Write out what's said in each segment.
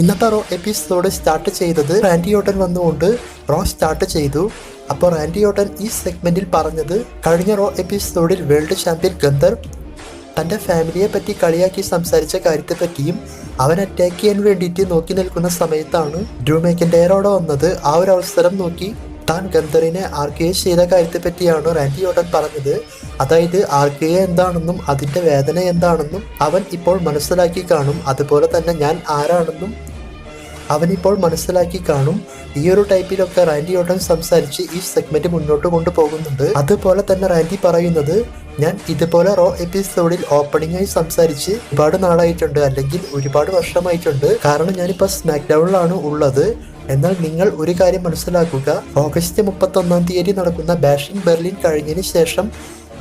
ഇന്നത്തെ raw episode start ചെയ്തത് Randy Orton വന്നുകൊണ്ട് റോ സ്റ്റാർട്ട് ചെയ്തു. അപ്പോൾ റാൻഡി ഓർട്ടൻ ഈ സെഗ്മെന്റിൽ പറഞ്ഞത്, കഴിഞ്ഞ റോ എപ്പിസോഡിൽ വേൾഡ് ചാമ്പ്യൻ ഗന്ധർ തൻ്റെ ഫാമിലിയെ പറ്റി കളിയാക്കി സംസാരിച്ച കാര്യത്തെപ്പറ്റിയും അവൻ അറ്റാക്ക് ചെയ്യാൻ വേണ്ടിയിട്ട് നോക്കി നിൽക്കുന്ന സമയത്താണ് ഡ്രൂ മെക്കിൻടയർ വന്നത്. ആ ഒരു അവസരം നോക്കി താൻ ഗന്ധറിനെ RKO ചെയ്ത കാര്യത്തെപ്പറ്റിയാണ് റാൻഡി ഓർട്ടൻ പറഞ്ഞത്. അതായത് RKO എന്താണെന്നും അതിൻ്റെ വേദന എന്താണെന്നും അവൻ ഇപ്പോൾ മനസ്സിലാക്കി കാണും. അതുപോലെ തന്നെ ഞാൻ ആരാണെന്നും അവനിപ്പോൾ മനസ്സിലാക്കി കാണും. ഈ ഒരു ടൈപ്പിലൊക്കെ റാൻഡി ഓർട്ടൻ സംസാരിച്ച് ഈ സെഗ്മെന്റ് മുന്നോട്ട് കൊണ്ടുപോകുന്നുണ്ട്. അതുപോലെ തന്നെ റാൻഡി പറയുന്നത്, ഞാൻ ഇതുപോലെ റോ എപ്പിസോഡിൽ ഓപ്പണിംഗായി സംസാരിച്ച് ഒരുപാട് നാളായിട്ടുണ്ട്, അല്ലെങ്കിൽ ഒരുപാട് വർഷമായിട്ടുണ്ട്. കാരണം ഞാനിപ്പോൾ സ്മാക്ക് ഡൗണിലാണ് ഉള്ളത്. എന്നാൽ നിങ്ങൾ ഒരു കാര്യം മനസ്സിലാക്കുക, ഓഗസ്റ്റ് 31 തീയതി നടക്കുന്ന ബാഷിംഗ് ബെർലിൻ കഴിഞ്ഞതിന് ശേഷം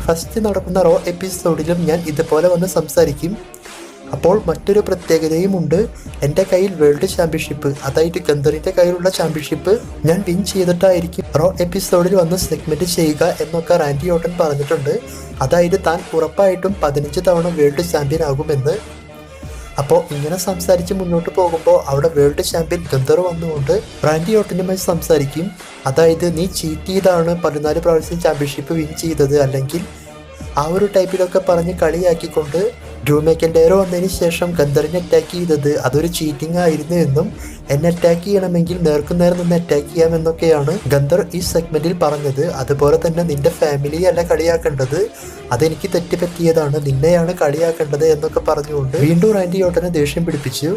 ഫസ്റ്റ് നടക്കുന്ന റോ എപ്പിസോഡിലും ഞാൻ ഇതുപോലെ വന്ന് സംസാരിക്കും. അപ്പോൾ മറ്റൊരു പ്രത്യേകതയും ഉണ്ട്. എൻ്റെ കയ്യിൽ വേൾഡ് ചാമ്പ്യൻഷിപ്പ്, അതായത് ഗന്ധറിൻ്റെ കയ്യിലുള്ള ചാമ്പ്യൻഷിപ്പ് ഞാൻ വിൻ ചെയ്തിട്ടായിരിക്കും റോ എപ്പിസോഡിൽ വന്ന് സെഗ്മെന്റ് ചെയ്യുക എന്നൊക്കെ റാൻഡി ഓർട്ടൻ പറഞ്ഞിട്ടുണ്ട്. അതായത് താൻ ഉറപ്പായിട്ടും 15 തവണ വേൾഡ് ചാമ്പ്യൻ ആകുമെന്ന്. അപ്പോൾ ഇങ്ങനെ സംസാരിച്ച് മുന്നോട്ട് പോകുമ്പോൾ അവിടെ വേൾഡ് ചാമ്പ്യൻ ഗന്ധർ വന്നുകൊണ്ട് റാൻഡി ഓർട്ടനുമായി സംസാരിക്കും. അതായത് നീ ചീറ്റ് ചെയ്താണ് 14 പ്രാവശ്യം ചാമ്പ്യൻഷിപ്പ് വിൻ ചെയ്തത്, അല്ലെങ്കിൽ ആ ഒരു ടൈപ്പിലൊക്കെ പറഞ്ഞ് കളിയാക്കിക്കൊണ്ട് ഡ്രൂ മെക്കിൻടയർ വന്നതിന് ശേഷം ഗന്ധറിനെ അറ്റാക്ക് ചെയ്തത് അതൊരു ചീറ്റിംഗ് ആയിരുന്നു എന്നും എന്നെ അറ്റാക്ക് ചെയ്യണമെങ്കിൽ നേർക്കുനേർ നിന്ന് അറ്റാക്ക് ചെയ്യാമെന്നൊക്കെയാണ് ഗന്ധർ ഈ സെഗ്മെന്റിൽ പറഞ്ഞത്. അതുപോലെ തന്നെ നിന്റെ ഫാമിലിയെ അല്ല കളിയാക്കേണ്ടത്, അതെനിക്ക് തെറ്റുപറ്റിയതാണ്, നിന്നെയാണ് കളിയാക്കേണ്ടത് എന്നൊക്കെ പറഞ്ഞുകൊണ്ട് വീണ്ടും റാൻഡി ഓർട്ടനെ ദേഷ്യം പിടിപ്പിച്ചു.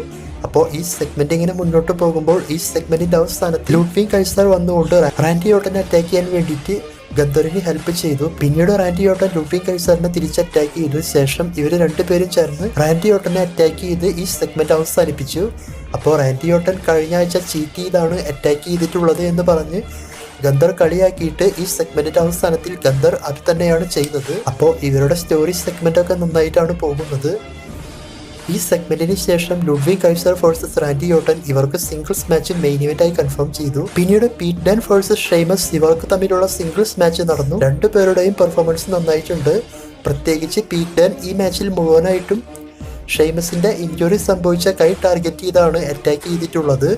അപ്പോൾ ഈ സെഗ്മെന്റ് ഇങ്ങനെ മുന്നോട്ട് പോകുമ്പോൾ ഈ സെഗ്മെന്റിന്റെ അവസാനത്തിൽ ലുഡ്വിഗ് കൈസർ വന്നുകൊണ്ട് റാൻഡി ഓർട്ടനെ അറ്റാക്ക് ചെയ്യാൻ വേണ്ടിയിട്ട് ഗന്ധറിന് ഹെൽപ്പ് ചെയ്തു. പിന്നീട് റാൻഡി ഓർട്ടൻ ലുഡ്വിഗ് കൈസറിനെ തിരിച്ച് അറ്റാക്ക് ചെയ്തു. ശേഷം ഇവർ രണ്ടുപേരും ചേർന്ന് റാൻഡി ഓർട്ടനെ അറ്റാക്ക് ചെയ്ത് ഈ സെഗ്മെന്റ് അവസാനിപ്പിച്ചു. അപ്പോൾ റാൻഡി ഓർട്ടൻ കഴിഞ്ഞ ആഴ്ച ചീറ്റ് ചെയ്താണ് അറ്റാക്ക് ചെയ്തിട്ടുള്ളത് എന്ന് പറഞ്ഞ് ഗന്ധർ കളിയാക്കിയിട്ട് ഈ സെഗ്മെന്റിന്റെ അവസാനത്തിൽ ഗന്ധർ അത് തന്നെയാണ് ചെയ്തത്. അപ്പോൾ ഇവരുടെ സ്റ്റോറി സെഗ്മെന്റ് ഒക്കെ നന്നായിട്ടാണ് പോകുന്നത്. ഈ സെഗ്മെന്റിന് ശേഷം Ludwig Kaiser versus Randy Orton ഇവർക്ക് സിംഗിൾസ് മാച്ച് മെയിൻ ഇവന്റായി കൺഫേം ചെയ്തു. പിന്നീട് പീറ്റ് ഡാൻ വേഴ്സസ് ഷെയ്മസ് ഇവർക്ക് തമ്മിലുള്ള സിംഗിൾസ് മാച്ച് നടന്നു. രണ്ടുപേരുടെയും പെർഫോമൻസ് നന്നായിട്ടുണ്ട്. പ്രത്യേകിച്ച് പീറ്റ് ഡാൻ ഈ മാച്ചിൽ മുഴുവനായിട്ടും ഷെയ്മസിന്റെ ഇഞ്ചുറി സംഭവിച്ച കൈ ടാർഗറ്റ് ചെയ്താണ് അറ്റാക്ക് ചെയ്തിട്ടുള്ളത്.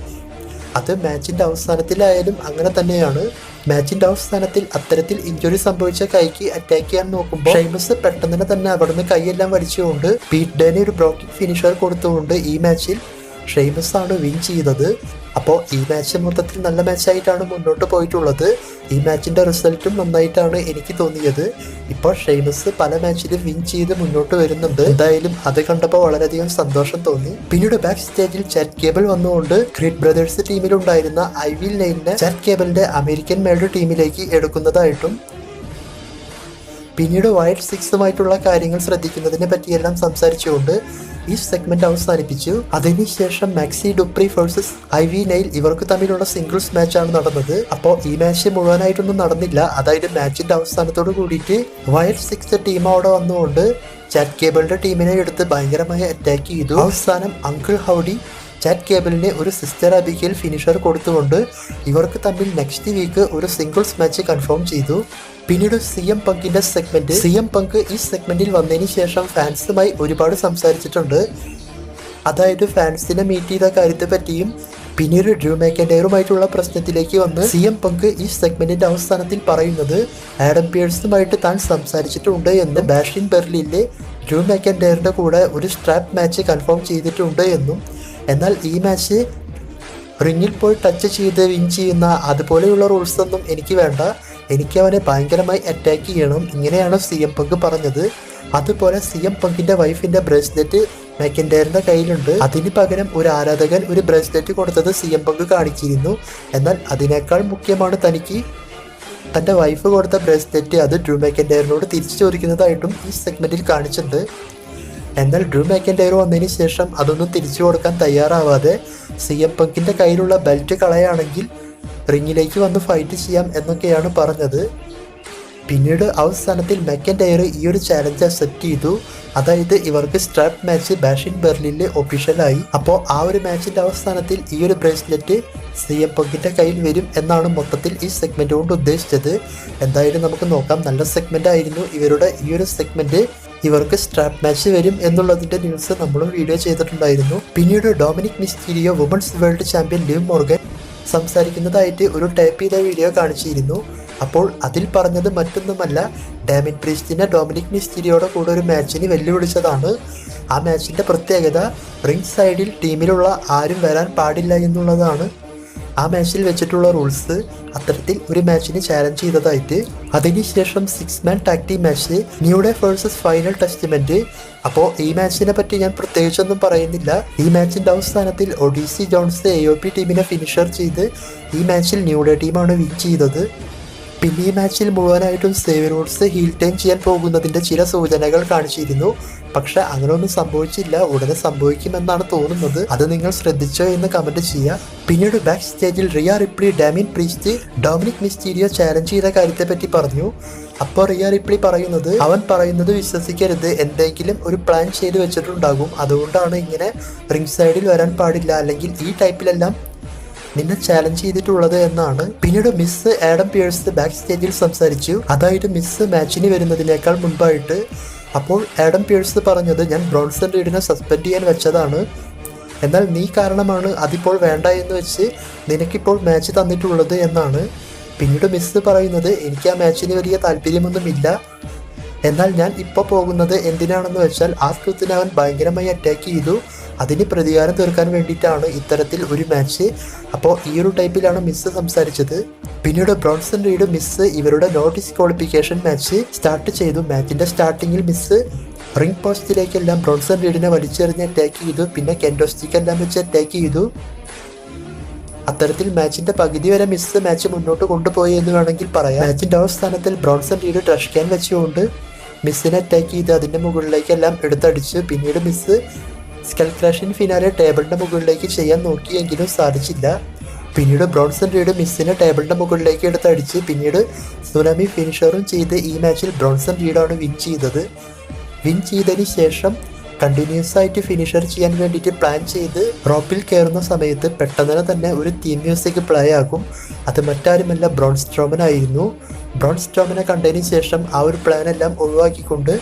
അത് മാച്ചിന്റെ അവസാനത്തിലായാലും അങ്ങനെ തന്നെയാണ്. മാച്ചിന്റെ അവസാനത്തിൽ അത്തരത്തിൽ ഇഞ്ചുറി സംഭവിച്ച കൈക്ക് അറ്റാക്ക് ചെയ്യാൻ നോക്കുമ്പോൾ ഷെയ്മസ് പെട്ടെന്ന് തന്നെ അവിടുന്ന് കൈയെല്ലാം വലിച്ചുകൊണ്ട് പീറ്റ് ഡാന് ഒരു ബ്ലോക്കിംഗ് ഫിനിഷർ കൊടുത്തുകൊണ്ട് ഈ മാച്ചിൽ ഷെയ്മസ് ആണ് വിൻ ചെയ്തത്. അപ്പോൾ ഈ മാച്ച് മൊത്തത്തിൽ നല്ല മാച്ചായിട്ടാണ് മുന്നോട്ട് പോയിട്ടുള്ളത്. ഈ മാച്ചിന്റെ റിസൾട്ടും നന്നായിട്ടാണ് എനിക്ക് തോന്നിയത്. ഇപ്പോൾ ഷെയ്മസ് പല മാച്ചിലും വിൻ ചെയ്ത് മുന്നോട്ട് വരുന്നുണ്ട്. എന്തായാലും അത് കണ്ടപ്പോൾ വളരെയധികം സന്തോഷം തോന്നി. പിന്നീട് ബാക്ക് സ്റ്റേജിൽ ചാറ്റ് കേബിൾ വന്നുകൊണ്ട് ക്രീഡ് ബ്രദേഴ്സ് ടീമിലുണ്ടായിരുന്ന ഐവിൽ നെയിലിനെ ചാറ്റ് കേബിളിന്റെ അമേരിക്കൻ മേൽഡ് ടീമിലേക്ക് എടുക്കുന്നതായിട്ടും പിന്നീട് വൈൽഡ് സിക്സുമായിട്ടുള്ള കാര്യങ്ങൾ ശ്രദ്ധിക്കുന്നതിനെ പറ്റിയെല്ലാം സംസാരിച്ചുകൊണ്ട് ഈ സെഗ്മെന്റ് അവസാനിപ്പിച്ചു. അതിനുശേഷം മാക്സി ഡുപ്രി വേഴ്സസ് ഐവി നെയിൽ ഇവർക്ക് തമ്മിലുള്ള സിംഗിൾസ് മാച്ചാണ് നടന്നത്. അപ്പോൾ ഈ മാച്ച് മുഴുവനായിട്ടൊന്നും നടന്നില്ല. അതായത് മാച്ചിന്റെ അവസാനത്തോട് കൂടിയിട്ട് വൈൽഡ് സിക്സ് ടീം അവിടെ വന്നുകൊണ്ട് ചാറ്റ് കേബിളിന്റെ ടീമിനെ എടുത്ത് ഭയങ്കരമായി അറ്റാക്ക് ചെയ്തു. അവസാനം അങ്കിൾ ഹൗഡി ചാറ്റ് കേബിളിന് ഒരു സിസ്റ്റർ അബിഗേൽ ഫിനിഷർ കൊടുത്തുകൊണ്ട് ഇവർക്ക് തമ്മിൽ നെക്സ്റ്റ് വീക്ക് ഒരു സിംഗിൾസ് മാച്ച് കൺഫേം ചെയ്തു. പിന്നീട് CM പങ്കിന്റെ സെഗ്മെന്റ്. CM പങ്ക് ഈ സെഗ്മെന്റിൽ വന്നതിന് ശേഷം ഫാൻസുമായി ഒരുപാട് സംസാരിച്ചിട്ടുണ്ട്. അതായത് ഫാൻസിനെ മീറ്റ് ചെയ്ത കാര്യത്തെ പറ്റിയും പിന്നീട് ഡ്രൂ മെക്കിൻടയറുമായിട്ടുള്ള പ്രശ്നത്തിലേക്ക് വന്ന് CM പങ്ക് ഈ സെഗ്മെന്റിന്റെ അവസാനത്തിൽ പറയുന്നത് ആഡം പിയേഴ്സുമായിട്ട് താൻ സംസാരിച്ചിട്ടുണ്ട് എന്ന് ബാഷിംഗ് ബെർലിനിലെ ഡ്രൂ മെക്കിൻടയറിന്റെ കൂടെ ഒരു സ്ട്രാപ്പ് മാച്ച് കൺഫേം ചെയ്തിട്ടുണ്ട് എന്നും, എന്നാൽ ഈ മാച്ച് റിങ്ങിൽ പോയി ടച്ച് ചെയ്ത് വിൻ ചെയ്യുന്ന അതുപോലെയുള്ള റൂൾസ് ഒന്നും എനിക്ക് വേണ്ട, എനിക്ക് അവനെ ഭയങ്കരമായി അറ്റാക്ക് ചെയ്യണം, ഇങ്ങനെയാണ് CM പങ്ക് പറഞ്ഞത്. അതുപോലെ CM പങ്കിന്റെ വൈഫിന്റെ ബ്രേസ്ലെറ്റ് മെക്കിൻടയറിന്റെ കയ്യിലുണ്ട്. അതിന് പകരം ഒരു ആരാധകൻ ഒരു ബ്രേസ്ലെറ്റ് കൊടുത്തത് CM പങ്ക് കാണിച്ചിരുന്നു. എന്നാൽ അതിനേക്കാൾ മുഖ്യമാണ് തനിക്ക് തൻ്റെ വൈഫ് കൊടുത്ത ബ്രേസ്ലെറ്റ്, അത് ഡ്രൂ മെക്കിൻടയറിനോട് തിരിച്ചു ചോദിക്കുന്നതായിട്ടും ഈ സെഗ്മെന്റിൽ കാണിച്ചിട്ടുണ്ട്. എന്നാൽ ഡ്രൂ മെക്കിൻടയർ വന്നതിന് ശേഷം അതൊന്നും തിരിച്ചു കൊടുക്കാൻ തയ്യാറാവാതെ CM പങ്കിന്റെ കയ്യിലുള്ള ബെൽറ്റ് കളയാണെങ്കിൽ റിങ്ങിലേക്ക് വന്ന് ഫൈറ്റ് ചെയ്യാം എന്നൊക്കെയാണ് പറഞ്ഞത്. പിന്നീട് അവസാനത്തിൽ മെക്കിൻടയർ ഈ ഒരു ചാലഞ്ച് അക്സെപ്റ്റ് ചെയ്തു. അതായത് ഇവർക്ക് സ്ട്രാപ്പ് മാച്ച് ബാഷിംഗ് ബെർലിനിൽ ഒഫീഷ്യലായി. അപ്പോൾ ആ ഒരു മാച്ചിന്റെ അവസാനത്തിൽ ഈ ഒരു ബ്രേസ്ലെറ്റ് CM പങ്കിന്റെ കയ്യിൽ വരും എന്നാണ് മൊത്തത്തിൽ ഈ സെഗ്മെന്റ് കൊണ്ട് ഉദ്ദേശിച്ചത്. എന്തായാലും നമുക്ക് നോക്കാം. നല്ല സെഗ്മെന്റ് ആയിരുന്നു ഇവരുടെ ഈ ഒരു സെഗ്മെന്റ്. ഇവർക്ക് സ്ട്രാപ്പ് മാച്ച് വരും എന്നുള്ളതിന്റെ ന്യൂസ് നമ്മളും വീഡിയോ ചെയ്തിട്ടുണ്ടായിരുന്നു. പിന്നീട് Dominik Mysterio women's world champion Liv Morgan സംസാരിക്കുന്നതായിട്ട് ഒരു ടൈപ്പ് ചെയ്ത വീഡിയോ കാണിച്ചിരുന്നു. അപ്പോൾ അതിൽ പറഞ്ഞത് മറ്റൊന്നുമല്ല, ഡാമിൻ പ്രീസ്റ്റിനെ ഡൊമിനിക് മിസ്റ്റീരിയോയുടെ കൂടെ ഒരു മാച്ചിന് വെല്ലുവിളിച്ചതാണ്. ആ മാച്ചിന്റെ പ്രത്യേകത റിംഗ് സൈഡിൽ ടീമിലുള്ള ആരും വരാൻ പാടില്ല എന്നുള്ളതാണ്. ആ മാച്ചിൽ വെച്ചിട്ടുള്ള റൂൾസ് അത്തരത്തിൽ ഒരു മാച്ചിന് ചാലഞ്ച് ചെയ്തതായിട്ട്. അതിനുശേഷം 6 മാൻ tag team match new day versus final testament. അപ്പോൾ ഈ മാച്ചിനെ പറ്റി ഞാൻ പ്രത്യേകിച്ചൊന്നും പറയുന്നില്ല. ഈ മാച്ചിന്റെ അവസാനത്തിൽ ഒഡീസി ജോൺസ് AOP ടീമിനെ ഫിനിഷർ ചെയ്ത് ഈ മാച്ചിൽ ന്യൂ ഡേ ടീമാണ് വിൻ ചെയ്തത്. പിന്നെ ഈ മാച്ചിൽ മുഴുവനായിട്ടും സേവ്യർ വൂഡ്സ് ഹീൽ ടൈം ചെയ്യാൻ പോകുന്നതിന്റെ ചില സൂചനകൾ കാണിച്ചിരുന്നു. പക്ഷെ അങ്ങനെയൊന്നും സംഭവിച്ചില്ല. ഉടനെ സംഭവിക്കുമെന്നാണ് തോന്നുന്നത്. അത് നിങ്ങൾ ശ്രദ്ധിച്ചോ എന്ന് കമന്റ് ചെയ്യുക. പിന്നീട് ബാക്ക് സ്റ്റേജിൽ Riya Ripley Damien priest Dominic Mysterio challenge ചെയ്ത കാര്യത്തെ പറ്റി പറഞ്ഞു. അപ്പോൾ റിയ റിപ്ലി പറയുന്നത്, അവൻ പറയുന്നത് വിശ്വസിക്കരുത്, എന്തെങ്കിലും ഒരു പ്ലാൻ ചെയ്ത് വെച്ചിട്ടുണ്ടാകും, അതുകൊണ്ടാണ് ഇങ്ങനെ റിംഗ് സൈഡിൽ വരാൻ പാടില്ല, അല്ലെങ്കിൽ ഈ ടൈപ്പിലെല്ലാം നിന്നെ ചാലഞ്ച് ചെയ്തിട്ടുള്ളത് എന്നാണ്. പിന്നീട് മിസ് ആഡം പിയേഴ്സ് ബാക്ക് സ്റ്റേജിൽ സംസാരിച്ചു. അതായത് മിസ് മാച്ചിന് വരുന്നതിനേക്കാൾ മുൻപായിട്ട്. അപ്പോൾ ആഡം പിയേഴ്സ് പറഞ്ഞത്, ഞാൻ ബ്രോൺസൺ റീഡിനെ സസ്പെൻഡ് ചെയ്യാൻ വെച്ചതാണ്, എന്നാൽ നീ കാരണമാണ് അതിപ്പോൾ വേണ്ട എന്ന് വെച്ച് നിനക്കിപ്പോൾ മാച്ച് തന്നിട്ടുള്ളത് എന്നാണ്. പിന്നീട് മിസ് പറയുന്നത്, എനിക്ക് ആ മാച്ചിന് വലിയ താല്പര്യമൊന്നുമില്ല, എന്നാൽ ഞാൻ ഇപ്പോൾ പോകുന്നത് എന്തിനാണെന്ന് വെച്ചാൽ ആ ട്രൂത്തിനെ അവൻ ഭയങ്കരമായി അറ്റാക്ക് ചെയ്തു, അതിന് പ്രതികാരം തീർക്കാൻ വേണ്ടിയിട്ടാണ് ഇത്തരത്തിൽ ഒരു മാച്ച്. അപ്പോൾ ഈ ഒരു ടൈപ്പിലാണ് മിസ് സംസാരിച്ചത്. പിന്നീട് ബ്രോൺസൺ റീഡ് മിസ് ഇവരുടെ നോ ഡിസ്ക്വാളിഫിക്കേഷൻ മാച്ച് സ്റ്റാർട്ട് ചെയ്തു. മാച്ചിന്റെ സ്റ്റാർട്ടിങ്ങിൽ മിസ് റിംഗ് പോസ്റ്റിലേക്കെല്ലാം ബ്രോൺസൺ റീഡിനെ വലിച്ചെറിഞ്ഞ് അറ്റാക്ക് ചെയ്തു. പിന്നെ കെൻഡോസ്റ്റിക്കെല്ലാം വെച്ച് അറ്റാക്ക് ചെയ്തു. അത്തരത്തിൽ മാച്ചിന്റെ പകുതി വരെ മിസ് മാച്ച് മുന്നോട്ട് കൊണ്ടുപോയി എന്ന് വേണമെങ്കിൽ പറയാം. മാച്ചിന്റെ അവസാനത്തിൽ ബ്രോൺസൺ റീഡ് ട്രഷ് ക്യാൻ വെച്ചുകൊണ്ട് മിസ്സിനെ അറ്റാക്ക് ചെയ്ത് അതിന്റെ മുകളിലേക്കെല്ലാം എടുത്തടിച്ചു. പിന്നീട് മിസ് സ്കൽ ക്രാഷിൻ ഫിനാലെ ടേബിളിന്റെ മുകളിലേക്ക് ചെയ്യാൻ നോക്കിയെങ്കിലും സാധിച്ചില്ല. പിന്നീട് ബ്രോൺസൺ റീഡ് മിസ്സിനെ ടേബിളിന്റെ മുകളിലേക്ക് എടുത്തടിച്ച് പിന്നീട് സുനാമി ഫിനിഷറും ചെയ്ത് ഈ മാച്ചിൽ ബ്രോൺസൺ റീഡാണ് വിൻ ചെയ്തത്. വിൻ ചെയ്തതിന് ശേഷം കണ്ടിന്യൂസ് ആയിട്ട് ഫിനിഷർ ചെയ്യാൻ വേണ്ടിയിട്ട് പ്ലാൻ ചെയ്ത് റോപ്പിൽ കയറുന്ന സമയത്ത് പെട്ടെന്ന് തന്നെ ഒരു തീം മ്യൂസിക് പ്ലേ ആകും. അത് മറ്റാരുമല്ല, ബ്രോൺ സ്ട്രോമൻ ആയിരുന്നു. ബ്രോൺ സ്ട്രോമനെ കണ്ടതിന് ശേഷം ആ ഒരു പ്ലാൻ എല്ലാം ഒഴിവാക്കിക്കൊണ്ട്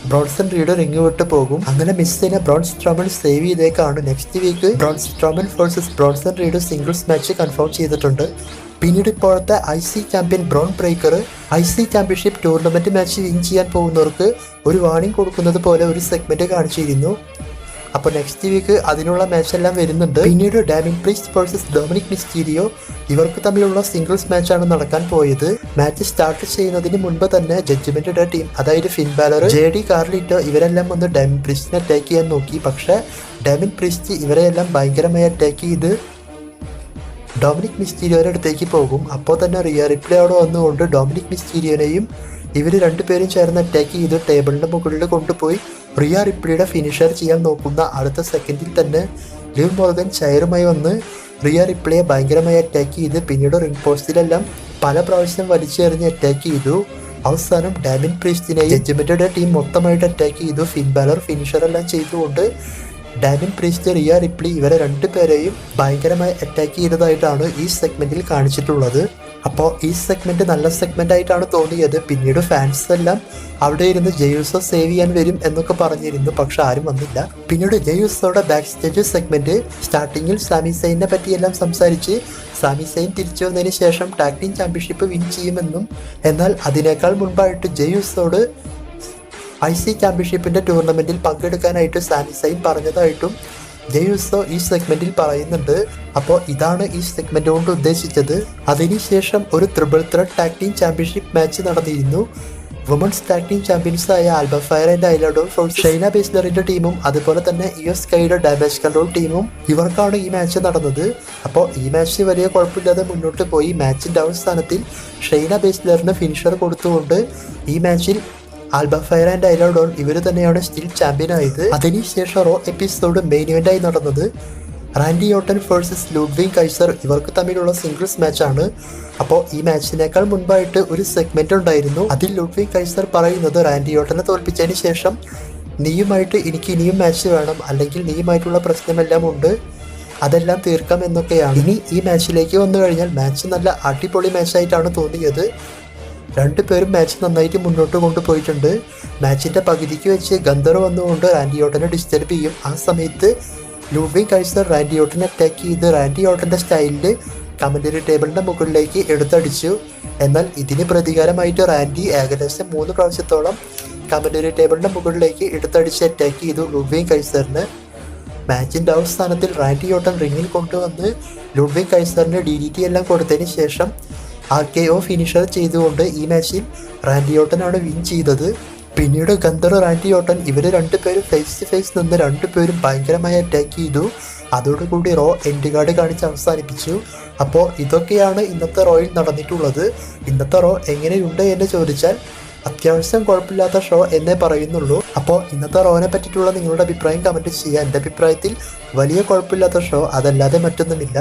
ബ്രോൺസൺ റീഡ് റിംഗ് വിട്ട് പോകും. അങ്ങനെ മിസ്സിനെ ബ്രോൺ സ്ട്രോമൻ സേവ് ചെയ്തേക്കാണ്. Next week Braun Strowman versus Bronson Reed singles match confirm ചെയ്തിട്ടുണ്ട്. പിന്നീട് ഇപ്പോഴത്തെ IC champion Bron Breakker IC championship tournament match win ചെയ്യാൻ പോകുന്നവർക്ക് ഒരു വാർണിംഗ് കൊടുക്കുന്നത് പോലെ ഒരു സെഗ്മെന്റ് കാണിച്ചിരുന്നു. അപ്പോൾ നെക്സ്റ്റ് വീക്ക് അതിനുള്ള മാച്ച് എല്ലാം വരുന്നുണ്ട്. പിന്നീട് Damien priest versus Dominic Mysterio ഇവർക്ക് തമ്മിലുള്ള സിംഗിൾസ് മാച്ചാണ് നടക്കാൻ പോയത്. മാച്ച് സ്റ്റാർട്ട് ചെയ്യുന്നതിന് മുൻപ് തന്നെ ജഡ്ജ്മെന്റ് ഡേ ടീം, അതായത് ഫിൻ ബാലർ, JD കാർലിറ്റോ ഇവരെല്ലാം വന്ന് ഡാമിൻ പ്രീസ്റ്റിനെ അറ്റാക്ക് ചെയ്യാൻ നോക്കി. പക്ഷേ ഡാമിൻ പ്രീസ്റ്റ് ഇവരെയെല്ലാം ഭയങ്കരമായി അറ്റാക്ക് ചെയ്ത് ഡൊമിനിക് മിസ്റ്റീരിയോയുടെ അടുത്തേക്ക് പോകും. അപ്പോൾ തന്നെ റിയ റിപ്ലി അവിടെ വന്നുകൊണ്ട് ഡൊമിനിക് മിസ്റ്റീരിയോനെയും ഇവർ രണ്ടുപേരും ചേർന്ന് അറ്റാക്ക് ചെയ്ത് ടേബിളിന്റെ മുകളിൽ കൊണ്ടുപോയി റിയ റിപ്ലിയുടെ ഫിനിഷർ ചെയ്യാൻ നോക്കുന്ന അടുത്ത സെക്കൻഡിൽ തന്നെ ലിവ് മോർഗൻ ചെയറുമായി വന്ന് റിയ റിപ്ലിയെ ഭയങ്കരമായി അറ്റാക്ക് ചെയ്ത് പിന്നീട് റിംഗ് പോസ്റ്റിലെല്ലാം പല പ്രാവശ്യം വലിച്ചെറിഞ്ഞ് അറ്റാക്ക് ചെയ്തു. അവസാനം ഡാമിൻ പ്രീസ്റ്റിനെയും ജഡ്ജ്മെന്റിന്റെ ടീം മൊത്തമായിട്ട് അറ്റാക്ക് ചെയ്തു. ഫിൻ ബാലർ ഫിനിഷർ എല്ലാം ചെയ്തുകൊണ്ട് ഡാമിൻ പ്രീസ്റ്റ്, റിയ റിപ്ലി ഇവരെ രണ്ടുപേരെയും ഭയങ്കരമായി അറ്റാക്ക് ചെയ്തതായിട്ടാണ് ഈ സെഗ്മെന്റിൽ കാണിച്ചിട്ടുള്ളത്. അപ്പോൾ ഈ സെഗ്മെന്റ് നല്ല സെഗ്മെന്റ് ആയിട്ടാണ് തോന്നിയത്. പിന്നീട് ഫാൻസ് എല്ലാം അവിടെ ഇരുന്ന് ജെയ്യൂസോ സേവ് ചെയ്യാൻ വരും എന്നൊക്കെ പറഞ്ഞിരുന്നു, പക്ഷെ ആരും വന്നില്ല. പിന്നീട് ജെയ്യൂസോയുടെ ബാക്ക് സ്റ്റേജ് സെഗ്മെന്റ് സ്റ്റാർട്ടിങ്ങിൽ സാമി സൈനെ പറ്റിയെല്ലാം സംസാരിച്ച് സാമി സൈൻ തിരിച്ചു വന്നതിന് ശേഷം ടാഗ് ടീം ചാമ്പ്യൻഷിപ്പ് വിൻ ചെയ്യുമെന്നും, എന്നാൽ അതിനേക്കാൾ മുൻപായിട്ട് ജെയ്യൂസോട് IC ചാമ്പ്യൻഷിപ്പിന്റെ ടൂർണമെന്റിൽ പങ്കെടുക്കാനായിട്ട് സാമി സൈൻ പറഞ്ഞതായിട്ടും ജെയ്യൂസോ ഈ സെഗ്മെന്റിൽ പറയുന്നുണ്ട്. അപ്പോൾ ഇതാണ് ഈ സെഗ്മെന്റ് കൊണ്ട് ഉദ്ദേശിച്ചത്. അതിനുശേഷം ഒരു triple threat tag team championship match നടന്നിരുന്നു. വുമൺസ് ടാഗ് ടീം ചാമ്പ്യൻസായ Alba Fyre and Isla Dawn Shayna ബേസ്ലറിന്റെ ടീമും അതുപോലെ തന്നെ സ്കൈയുടെ ഡാമേജ് കൺട്രോൾ ടീമും ഇവർക്കാണ് ഈ മാച്ച് നടന്നത്. അപ്പോൾ ഈ മാച്ച് വലിയ കുഴപ്പമില്ലാതെ മുന്നോട്ട് പോയി. മാച്ചിന്റെ അവസാനത്തിൽ ഷൈന ബേസ്ലറിന് ഫിനിഷർ കൊടുത്തുകൊണ്ട് ഈ മാച്ചിൽ ആൽബ ഫയർ ആൻഡ് ഐലഡോൺ ഇവർ തന്നെയാണ് സ്റ്റിൽ ചാമ്പ്യൻ ആയത്. അതിനുശേഷം റോ എപ്പിസോഡ് മെയിൻ ഇവന്റായി നടന്നത് റാൻഡി ഓട്ടൻ വേഴ്സസ് ലൂഡ്വിഗ് കൈസർ ഇവർക്ക് തമ്മിലുള്ള സിംഗിൾസ് മാച്ചാണ്. അപ്പോൾ ഈ മാച്ചിനേക്കാൾ മുൻപായിട്ട് ഒരു സെഗ്മെന്റ് ഉണ്ടായിരുന്നു. അതിൽ ലൂഡ്വിഗ് കൈസർ പറയുന്നത്, റാൻഡി ഓട്ടനെ തോൽപ്പിച്ചതിന് ശേഷം നീയുമായിട്ട് എനിക്ക് ഇനിയും മാച്ച് വേണം, അല്ലെങ്കിൽ നീയുമായിട്ടുള്ള പ്രശ്നമെല്ലാം ഉണ്ട്, അതെല്ലാം തീർക്കാം എന്നൊക്കെയാണ്. ഇനി ഈ മാച്ചിലേക്ക് വന്നു കഴിഞ്ഞാൽ മാച്ച് നല്ല അടിപൊളി മാച്ചായിട്ടാണ് തോന്നിയത്. രണ്ടുപേരും മാച്ച് നന്നായിട്ട് മുന്നോട്ട് കൊണ്ടുപോയിട്ടുണ്ട്. മാച്ചിൻ്റെ പകുതിക്ക് വെച്ച് ഗന്ധർ വന്നുകൊണ്ട് റാൻഡി ഓർട്ടനെ ഡിസ്റ്റർബ് ചെയ്യും. ആ സമയത്ത് ലൂഡ്വിഗ് കൈസർ റാൻഡി ഓർട്ടനെ അറ്റാക്ക് ചെയ്ത് റാൻഡി ഓർട്ടൻ്റെ സ്റ്റൈലിൽ കമൻ്ററി ടേബിളിൻ്റെ മുകളിലേക്ക് എടുത്തടിച്ചു. എന്നാൽ ഇതിന് പ്രതികാരമായിട്ട് റാൻഡി ഏകദേശം 3 പ്രാവശ്യത്തോളം കമൻ്ററി ടേബിളിൻ്റെ മുകളിലേക്ക് എടുത്തടിച്ച് അറ്റാക്ക് ചെയ്തു ലൂഡ്വിഗ് കൈസറിന്. മാച്ചിൻ്റെ അവസാനത്തിൽ റാൻഡി ഓർട്ടൻ റിങ്ങിൽ കൊണ്ടുവന്ന് ലൂഡ്വിഗ് കൈസറിന് DDT എല്ലാം കൊടുത്തതിന് ശേഷം RKO ഫിനിഷർ ചെയ്തുകൊണ്ട് ഈ മാച്ചിൽ റാൻഡി ഓർട്ടനാണ് വിൻ ചെയ്തത്. പിന്നീട് ഗന്ധർ റാൻഡി ഓർട്ടൻ ഇവർ രണ്ടുപേരും ഫേസ് ടു ഫേസ് നിന്ന് രണ്ടുപേരും ഭയങ്കരമായി അറ്റാക്ക് ചെയ്തു. അതോടുകൂടി റോ എൻഡ് കാർഡ് കാണിച്ച് അവസാനിപ്പിച്ചു. അപ്പോൾ ഇതൊക്കെയാണ് ഇന്നത്തെ റോയിൽ നടന്നിട്ടുള്ളത്. ഇന്നത്തെ റോ എങ്ങനെയുണ്ട് എന്ന് ചോദിച്ചാൽ അത്യാവശ്യം കുഴപ്പമില്ലാത്ത ഷോ എന്നേ പറയുന്നുള്ളൂ. അപ്പോൾ ഇന്നത്തെ റോനെ പറ്റിയിട്ടുള്ള നിങ്ങളുടെ അഭിപ്രായം കമൻറ്റ് ചെയ്യുക. എൻ്റെ അഭിപ്രായത്തിൽ വലിയ കുഴപ്പമില്ലാത്ത ഷോ, അതല്ലാതെ മറ്റൊന്നുമില്ല.